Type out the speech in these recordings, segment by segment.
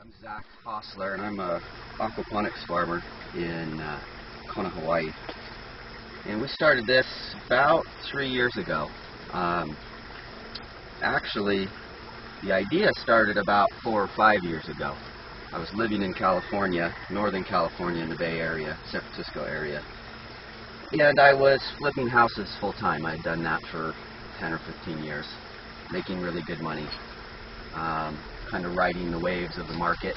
I'm Zach Hostler, and I'm a aquaponics farmer in Kona, Hawaii. And we started this about 3 years ago. Actually, the idea started about 4 or 5 years ago. I was living in California, Northern California, in the Bay Area, San Francisco area, and I was flipping houses full time. I had done that for 10 or 15 years, making really good money. Kind of riding the waves of the market,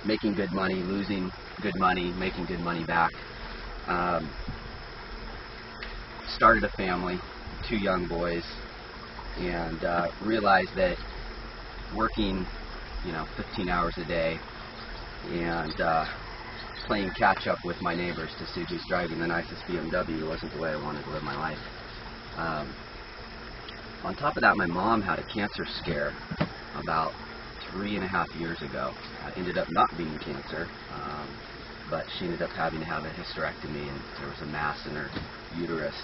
making good money, losing good money, making good money back. Started a family, 2 young boys, and realized that working, 15 hours a day and playing catch up with my neighbors to see who's driving the nicest BMW wasn't the way I wanted to live my life. On top of that, my mom had a cancer scare about 3.5 years ago. Ended up not being cancer, but she ended up having to have a hysterectomy, and there was a mass in her uterus.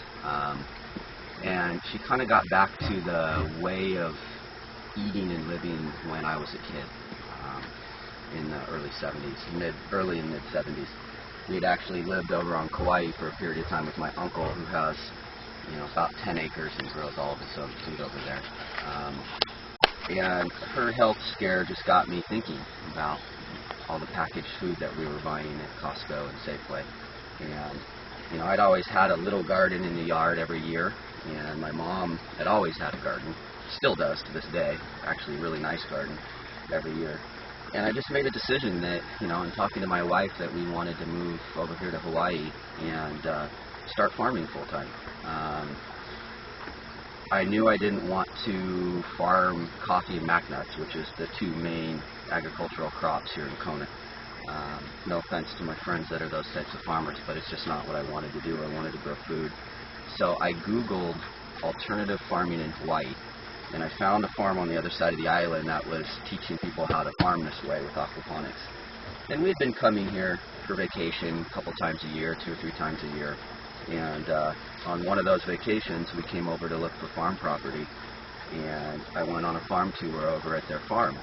And she kind of got back to the way of eating and living when I was a kid, in the early and mid 70s. We had actually lived over on Kauai for a period of time with my uncle, who has, about 10 acres and grows all of his own food over there. And her health scare just got me thinking about all the packaged food that we were buying at Costco and Safeway. And, I'd always had a little garden in the yard every year, and my mom had always had a garden, still does to this day, actually a really nice garden every year. And I just made a decision that, in talking to my wife, that we wanted to move over here to Hawaii and start farming full time. I knew I didn't want to farm coffee and mac nuts, which is the 2 main agricultural crops here in Kona. No offense to my friends that are those types of farmers, but it's just not what I wanted to do. I wanted to grow food. So I Googled alternative farming in Hawaii, and I found a farm on the other side of the island that was teaching people how to farm this way with aquaponics. And we had been coming here for vacation a couple times a year, 2 or 3 times a year. And on one of those vacations, we came over to look for farm property, and I went on a farm tour over at their farm.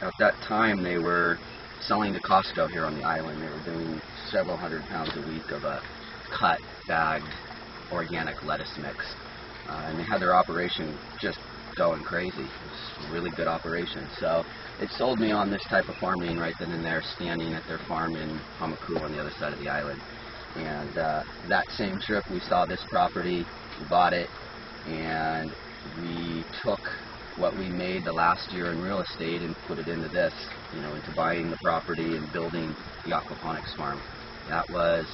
At that time, they were selling to Costco here on the island. They were doing several hundred pounds a week of a cut, bagged, organic lettuce mix. And they had their operation just going crazy. It was a really good operation. So it sold me on this type of farming right then and there, standing at their farm in Hamaku on the other side of the island. And that same trip, we saw this property, we bought it, and we took what we made the last year in real estate and put it into this, into buying the property and building the aquaponics farm. That was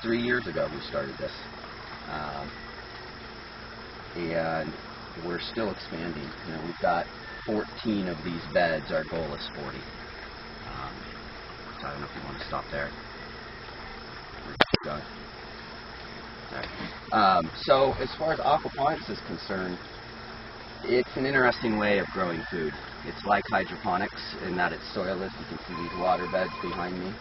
3 years ago we started this. And we're still expanding. We've got 14 of these beds. Our goal is 40. So I don't know if you want to stop there. Right. So as far as aquaponics is concerned, it's an interesting way of growing food. It's like hydroponics in that it's soilless. You can see these water beds behind me.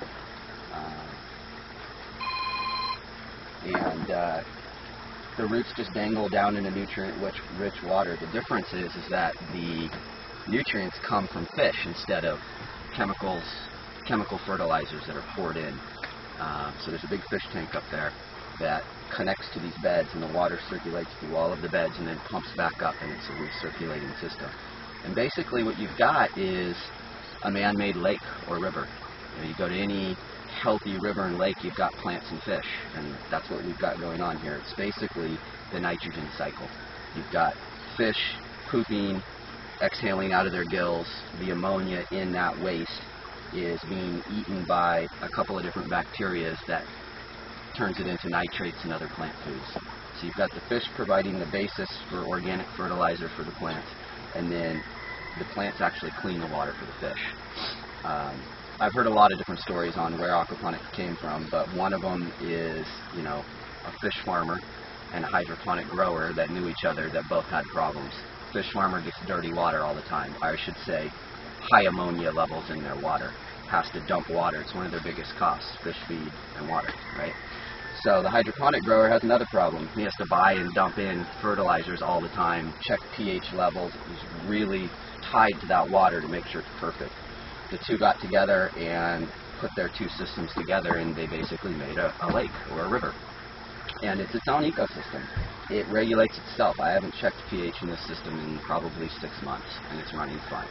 The roots just dangle down in a nutrient-rich water. The difference is that the nutrients come from fish instead of chemical fertilizers that are poured in. So there's a big fish tank up there that connects to these beds, and the water circulates through all of the beds and then pumps back up, and it's a recirculating system. And basically what you've got is a man-made lake or river. You go to any healthy river and lake, you've got plants and fish, and that's what we've got going on here. It's basically the nitrogen cycle. You've got fish pooping, exhaling out of their gills. The ammonia in that waste is being eaten by a couple of different bacteria that turns it into nitrates and other plant foods. So you've got the fish providing the basis for organic fertilizer for the plants, and then the plants actually clean the water for the fish. I've heard a lot of different stories on where aquaponics came from, but one of them is, a fish farmer and a hydroponic grower that knew each other that both had problems. Fish farmer gets dirty water all the time. I should say high ammonia levels in their water. Has to dump water. It's one of their biggest costs, fish feed and water, right? So the hydroponic grower has another problem. He has to buy and dump in fertilizers all the time, check pH levels. He's really tied to that water to make sure it's perfect. The two got together and put their two systems together, and they basically made a lake or a river. And it's its own ecosystem. It regulates itself. I haven't checked pH in this system in probably 6 months, and it's running fine.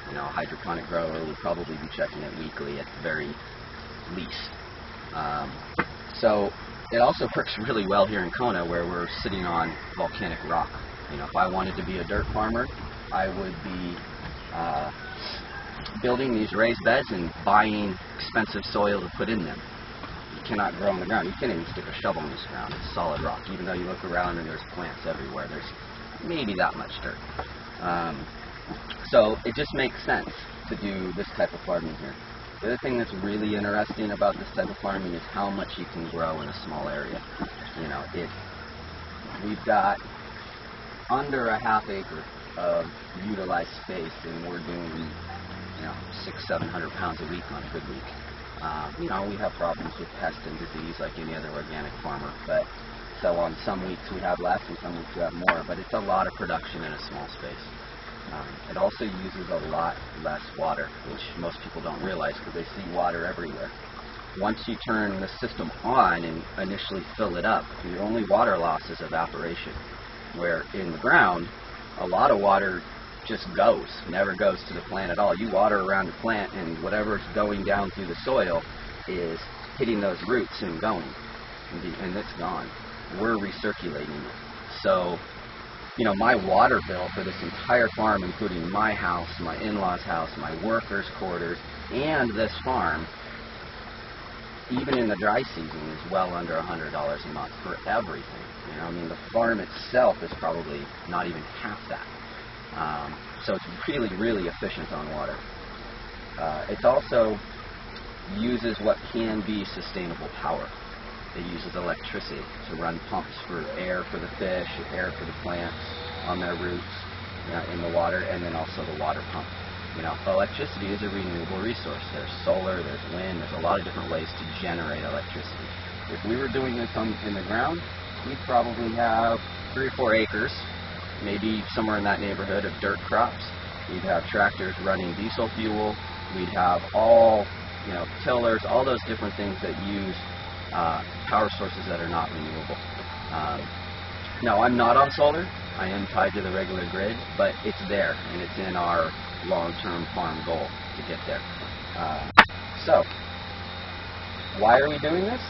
You know, a hydroponic grower would probably be checking it weekly at the very least. So it also works really well here in Kona, where we're sitting on volcanic rock. You know, if I wanted to be a dirt farmer, I would be building these raised beds and buying expensive soil to put in them. You cannot grow on the ground. You can't even stick a shovel in this ground. It's solid rock. Even though you look around and there's plants everywhere, there's maybe that much dirt. So it just makes sense to do this type of farming here. The other thing that's really interesting about this type of farming is how much you can grow in a small area. You know, we've got under a half acre of utilized space, and we're doing, you know, 600-700 pounds a week on a good week. You know, we have problems with pest and disease like any other organic farmer, but so on some weeks we have less and some weeks we have more, but it's a lot of production in a small space. It also uses a lot less water, which most people don't realize because they see water everywhere. Once you turn the system on and initially fill it up, the only water loss is evaporation, where in the ground, a lot of water just never goes to the plant at all. You water around the plant, and whatever's going down through the soil is hitting those roots and going, and it's gone. We're recirculating it. So, you know, my water bill for this entire farm, including my house, my in-laws' house, my workers' quarters, and this farm, even in the dry season, is well under $100 a month for everything. You know, I mean, the farm itself is probably not even half that. So it's really, really efficient on water. It also uses what can be sustainable power. It uses electricity to run pumps for air for the fish, air for the plants on their roots, you know, in the water, and then also the water pump. You know, electricity is a renewable resource. There's solar, there's wind, there's a lot of different ways to generate electricity. If we were doing this in the ground, we'd probably have 3 or 4 acres, maybe somewhere in that neighborhood, of dirt crops. We'd have tractors running diesel fuel. We'd have all, you know, tillers, all those different things that use power sources that are not renewable. Now, I'm not on solar. I am tied to the regular grid, but it's there, and it's in our long-term farm goal to get there. So, why are we doing this?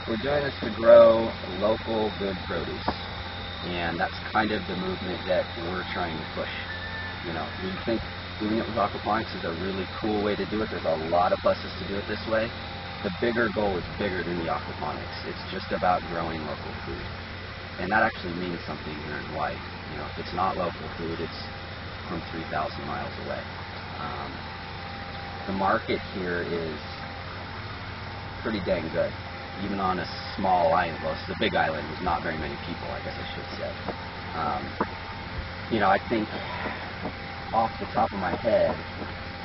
We're doing this to grow local, good produce, and that's kind of the movement that we're trying to push. You know, we think doing it with aquaponics is a really cool way to do it. There's a lot of pluses to do it this way. The bigger goal is bigger than the aquaponics. It's just about growing local food. And that actually means something here in Hawaii. You know, if it's not local food, it's from 3,000 miles away. The market here is pretty dang good. Even on a small island, well, it's a big island with not very many people, I guess I should say. You know, I think off the top of my head,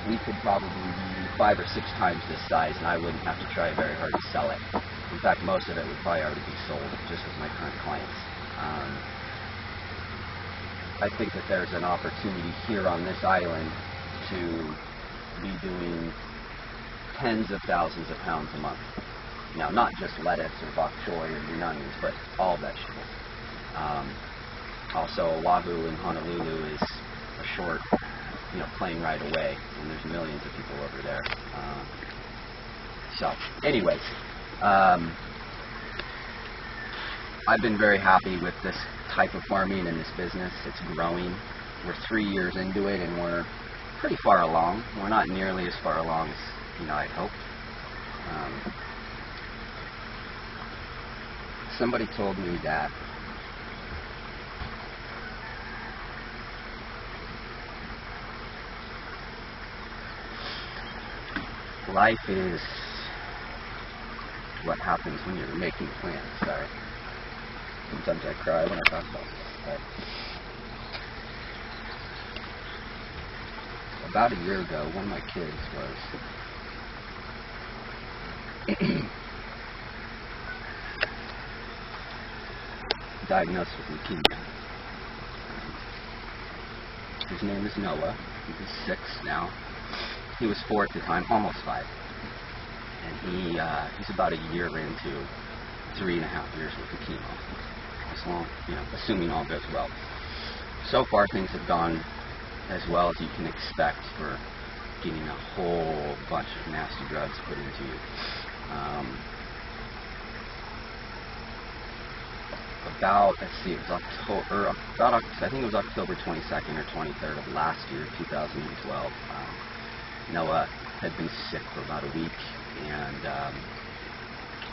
we could probably be 5 or 6 times this size, and I wouldn't have to try very hard to sell it. In fact, most of it would probably already be sold just with my current clients. I think that there's an opportunity here on this island to be doing tens of thousands of pounds a month. Now, not just lettuce or bok choy or green onions, but all vegetables. Also, Oahu and Honolulu is a short, you know, plane ride away, and there's millions of people over there. So, anyways, I've been very happy with this type of farming and this business. It's growing. We're 3 years into it, and we're pretty far along. We're not nearly as far along as, you know, I'd hope. Somebody told me that life is what happens when you're making plans. Sorry. Sometimes I cry when I talk about this. But about a year ago, one of my kids was diagnosed with leukemia. His name is Noah. He's 6 now. He was 4 at the time, almost 5. And he's about a year into 3.5 years worth of chemo. As long, assuming all goes well. So far, things have gone as well as you can expect for getting a whole bunch of nasty drugs put into you. It was October, I think it was October 22nd or 23rd of last year, 2012. Noah had been sick for about a week, and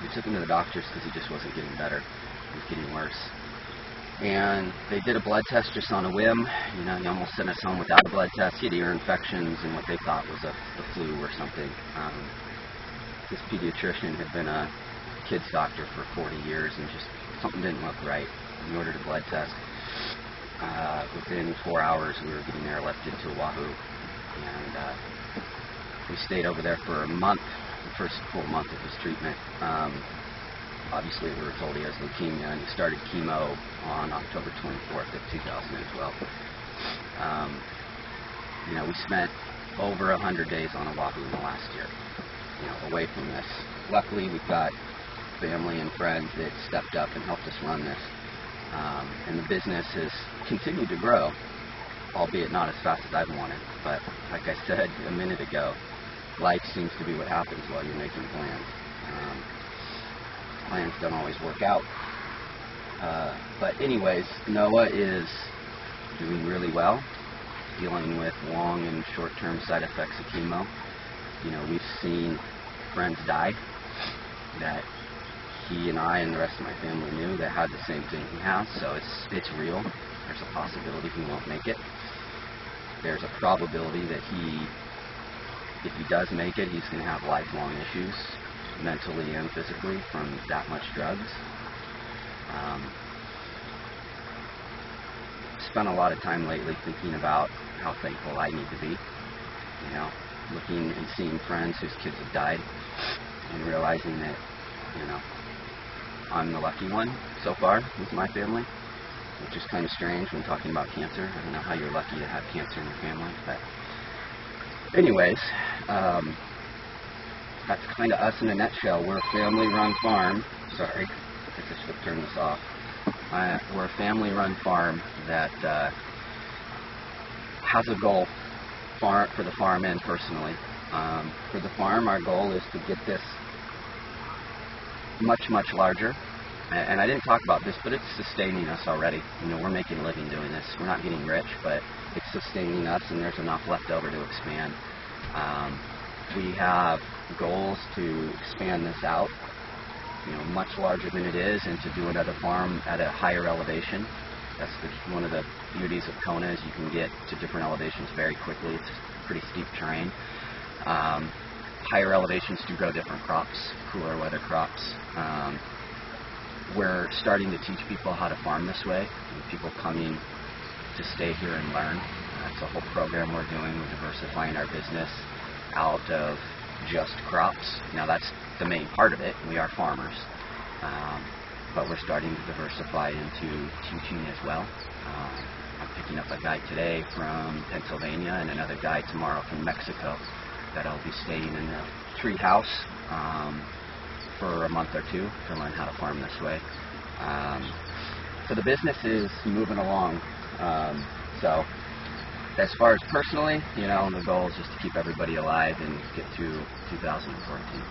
we took him to the doctors because he just wasn't getting better. He was getting worse. And they did a blood test just on a whim. He almost sent us home without a blood test. He had ear infections and what they thought was the flu or something. This pediatrician had been a kid's doctor for 40 years, and just something didn't look right. We ordered a blood test. Within 4 hours, we were getting airlifted to Oahu, and we stayed over there for a month, the first full month of his treatment. Obviously, we were told he has leukemia, and he started chemo on October 24th of 2012. We spent over 100 days on Oahu in the last year, away from this. Luckily, we've got family and friends that stepped up and helped us run this. And the business has continued to grow, albeit not as fast as I've wanted. But like I said a minute ago, life seems to be what happens while you're making plans. Plans don't always work out. But anyways, Noah is doing really well, dealing with long and short-term side effects of chemo. We've seen friends die that he and I and the rest of my family knew that had the same thing he has, so it's real. There's a possibility he won't make it. There's a probability that if he does make it, he's going to have lifelong issues, mentally and physically, from that much drugs. Spent a lot of time lately thinking about how thankful I need to be, looking and seeing friends whose kids have died, and realizing that, I'm the lucky one so far with my family, which is kind of strange when talking about cancer. I don't know how you're lucky to have cancer in your family, but anyways, that's kind of us in a nutshell. We're a family-run farm. Sorry, I guess I should have turned this off. We're a family-run farm that has a goal for the farm and personally. For the farm, our goal is to get this much, much larger. And I didn't talk about this, but it's sustaining us already. We're making a living doing this. We're not getting rich, but it's sustaining us, and there's enough left over to expand. We have goals to expand this out, much larger than it is, and to do another farm at a higher elevation. That's one of the beauties of Kona, is you can get to different elevations very quickly. It's pretty steep terrain. Higher elevations do grow different crops, cooler weather crops. We're starting to teach people how to farm this way, and people coming to stay here and learn. That's a whole program we're doing. We're diversifying our business out of just crops. Now, that's the main part of it. We are farmers, but we're starting to diversify into teaching as well. I'm picking up a guy today from Pennsylvania and another guy tomorrow from Mexico that I'll be staying in the tree house for a month or two to learn how to farm this way. So the business is moving along. So as far as personally, the goal is just to keep everybody alive and get through 2014.